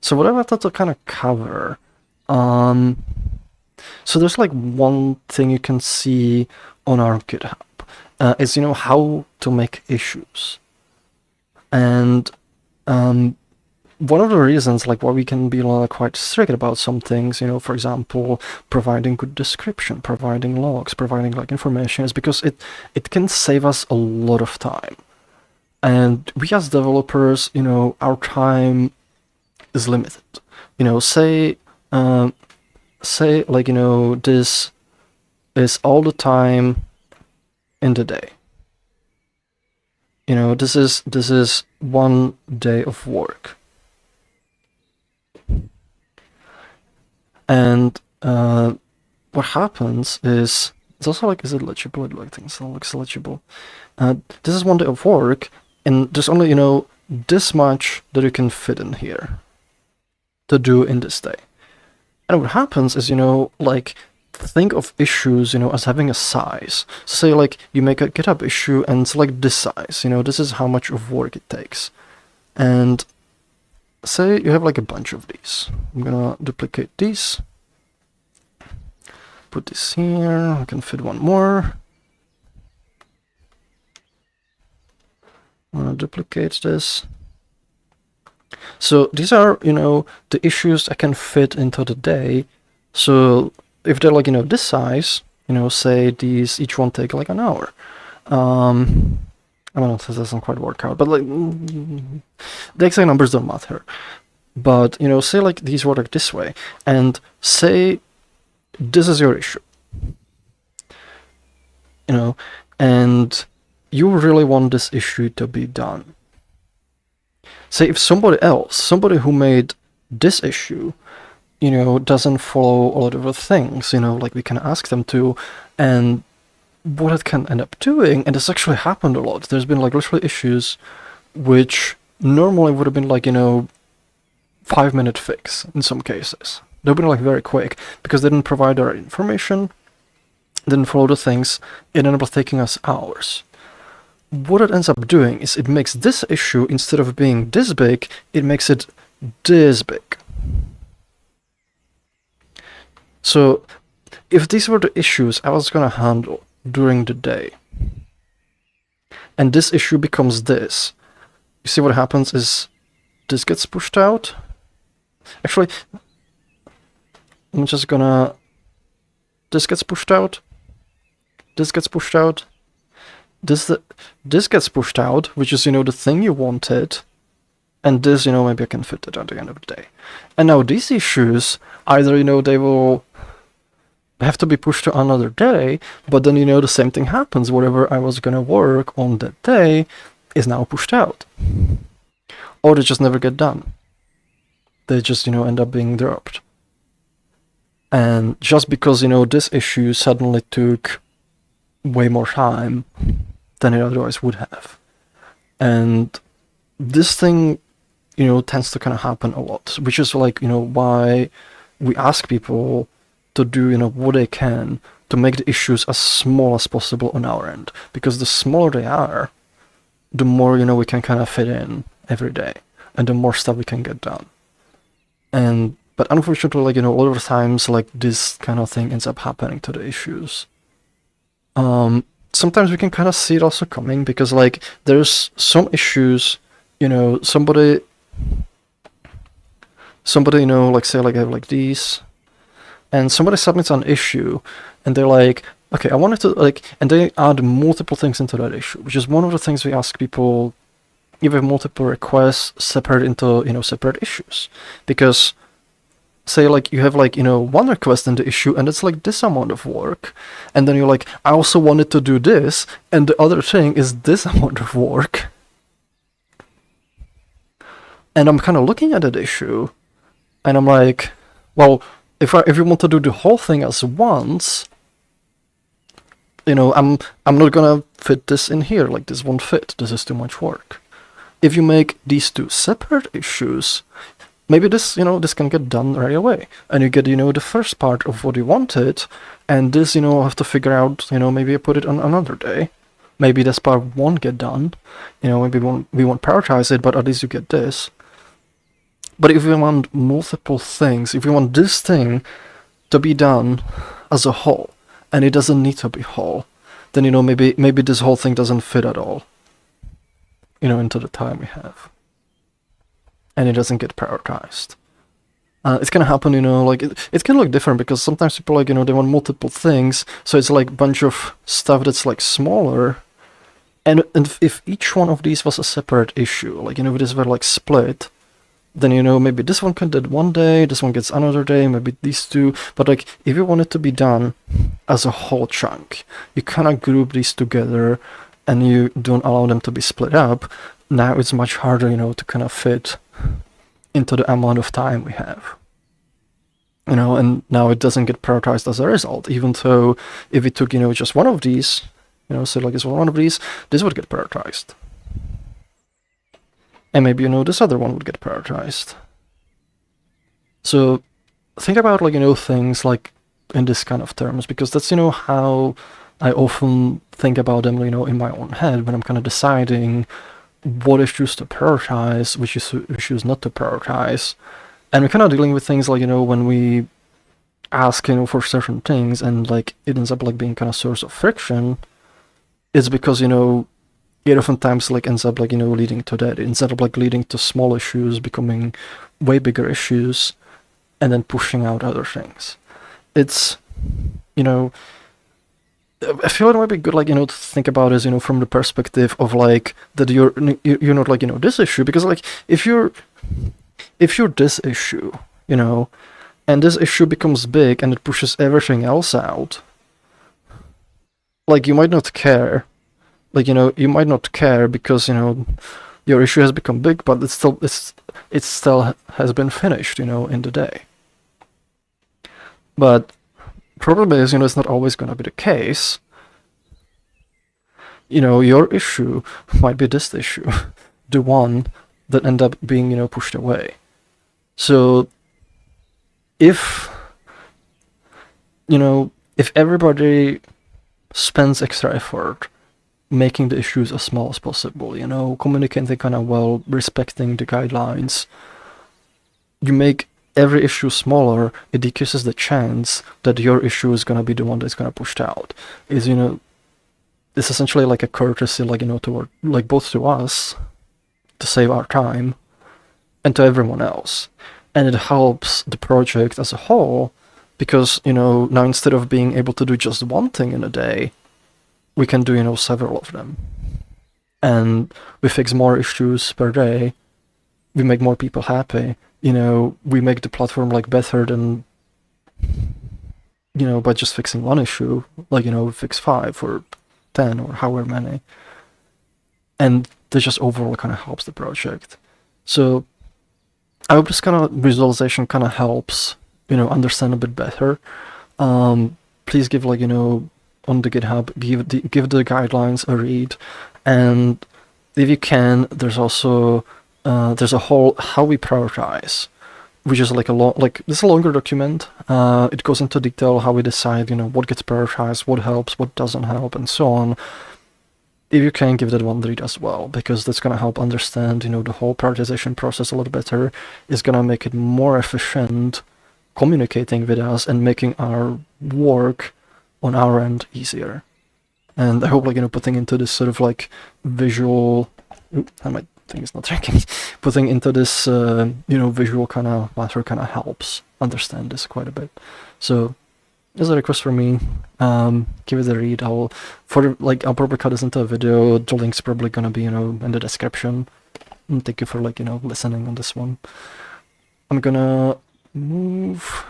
So what I wanted to kind of cover, so there's like one thing you can see on our GitHub, is, how to make issues. And one of the reasons like why we can be quite strict about some things, for example, providing good description, providing logs, providing like information, is because it can save us a lot of time. And we as developers, our time is limited. Say like, this is all the time in the day. This is 1 day of work. And what happens is, it's also like, is it legible? It like things looks legible. This is 1 day of work, and there's only, this much that you can fit in here to do in this day. And what happens is, like, think of issues, as having a size. So say like you make a GitHub issue and it's like this size, this is how much of work it takes. And say you have like a bunch of these. I'm gonna duplicate these. Put this here. I can fit one more. I'm gonna duplicate this. So these are, the issues I can fit into the day. So if they're like, this size, say these, each one take like an hour. I don't know, this doesn't quite work out, but like, the exact numbers don't matter. But, say like these work this way, and say this is your issue, and you really want this issue to be done. Say if somebody who made this issue, doesn't follow a lot of the things, like we can ask them to, and what it can end up doing, and this actually happened a lot. There's been like literally issues which normally would have been like, 5-minute fix in some cases. They've been like very quick because they didn't provide our information, didn't follow the things, it ended up taking us hours. What it ends up doing is it makes this issue, instead of being this big, it makes it this big. So if these were the issues I was gonna handle during the day, and this issue becomes this, you see what happens is this gets pushed out. Actually, I'm just gonna, this gets pushed out, this gets pushed out, this gets pushed out, which is, the thing you wanted, and this, maybe I can fit it at the end of the day. And now these issues, either, they will have to be pushed to another day, but then, the same thing happens. Whatever I was gonna work on that day is now pushed out. Or they just never get done. They just, end up being dropped. And just because, this issue suddenly took way more time than it otherwise would have. And this thing, tends to kind of happen a lot, which is like, why we ask people to do, what they can to make the issues as small as possible on our end. Because the smaller they are, the more, we can kind of fit in every day, and the more stuff we can get done. But unfortunately, like, a lot of times, like, this kind of thing ends up happening to the issues. Sometimes we can kind of see it also coming, because like there's some issues, somebody, like say like I have like these, and somebody submits an issue, and they're like, okay, I wanted to like, and they add multiple things into that issue, which is one of the things we ask people. If you have multiple requests, separate into, separate issues, because say like you have like, one request in the issue and it's like this amount of work, and then you're like, I also wanted to do this, and the other thing is this amount of work. And I'm kind of looking at that issue, and I'm like, well, if you want to do the whole thing as once, I'm not gonna fit this in here, like this won't fit, this is too much work. If you make these two separate issues, maybe this, this can get done right away, and you get, the first part of what you wanted, and this, I'll have to figure out, maybe I put it on another day. Maybe this part won't get done, maybe we won't prioritize it, but at least you get this. But if we want multiple things, if we want this thing to be done as a whole, and it doesn't need to be whole, then, you know, maybe this whole thing doesn't fit at all, you know, into the time we have. And it doesn't get prioritized. It's gonna happen, you know, like, it's gonna look different because sometimes people, like, you know, they want multiple things, so it's like a bunch of stuff that's, like, smaller. And if each one of these was a separate issue, like, you know, if this were, like, split, then, you know, maybe this one can do one day, this one gets another day, maybe these two. But, like, if you want it to be done as a whole chunk, you kind of group these together and you don't allow them to be split up. Now it's much harder, you know, to kind of fit into the amount of time we have. You know, and now it doesn't get prioritized as a result, even though if we took, you know, just one of these, you know, so like it's one of these, this would get prioritized. And maybe, you know, this other one would get prioritized. So think about, like, you know, things like in this kind of terms, because that's, you know, how I often think about them, you know, in my own head when I'm kind of deciding what issues to prioritize, which issues not to prioritize. And we're kind of dealing with things like, you know, when we ask, you know, for certain things and, like, it ends up, like, being kind of source of friction, it's because, you know, it oftentimes, like, ends up, like, you know, leading to that. It ends up, like, leading to small issues becoming way bigger issues and then pushing out other things. It's, you know, I feel it might be good, like, you know, to think about it, you know, from the perspective of, like, that you're not, like, you know, this issue, because, like, if you're this issue, you know, and this issue becomes big and it pushes everything else out, like, you might not care. Like, you know, you might not care because, you know, your issue has become big, but it still has been finished, you know, in the day. But problem is, you know, it's not always going to be the case. You know, your issue might be this issue, the one that end up being, you know, pushed away. So if, you know, if everybody spends extra effort making the issues as small as possible, you know, communicating kind of well, respecting the guidelines, you make every issue smaller, it decreases the chance that your issue is going to be the one that's going to push out. Is, you know, it's essentially like a courtesy, like, you know, toward, like, both to us to save our time and to everyone else. And it helps the project as a whole because, you know, now instead of being able to do just one thing in a day, we can do, you know, several of them. And we fix more issues per day. We make more people happy. You know, we make the platform, like, better than, you know, by just fixing one issue. Like, you know, we fix 5 or 10 or however many. And that just overall kind of helps the project. So I hope this kind of visualization kind of helps, you know, understand a bit better. Please give, like, you know, on the GitHub, give the guidelines a read, and if you can, there's also there's a whole how we prioritize, which is like this is a longer document. It goes into detail how we decide, you know, what gets prioritized, what helps, what doesn't help, and so on. If you can, give that one read as well, because that's gonna help understand, you know, the whole prioritization process a little better. It's gonna make it more efficient communicating with us and making our work on our end easier. And I hope, like, you know, putting into this sort of, like, visual, my thing is not drinking, putting into this, you know, visual kind of matter kind of helps understand this quite a bit. So there's a request from me. Give it a read. I'll probably cut this into a video. The link's probably gonna be, you know, in the description. And thank you for, like, you know, listening on this one. I'm gonna move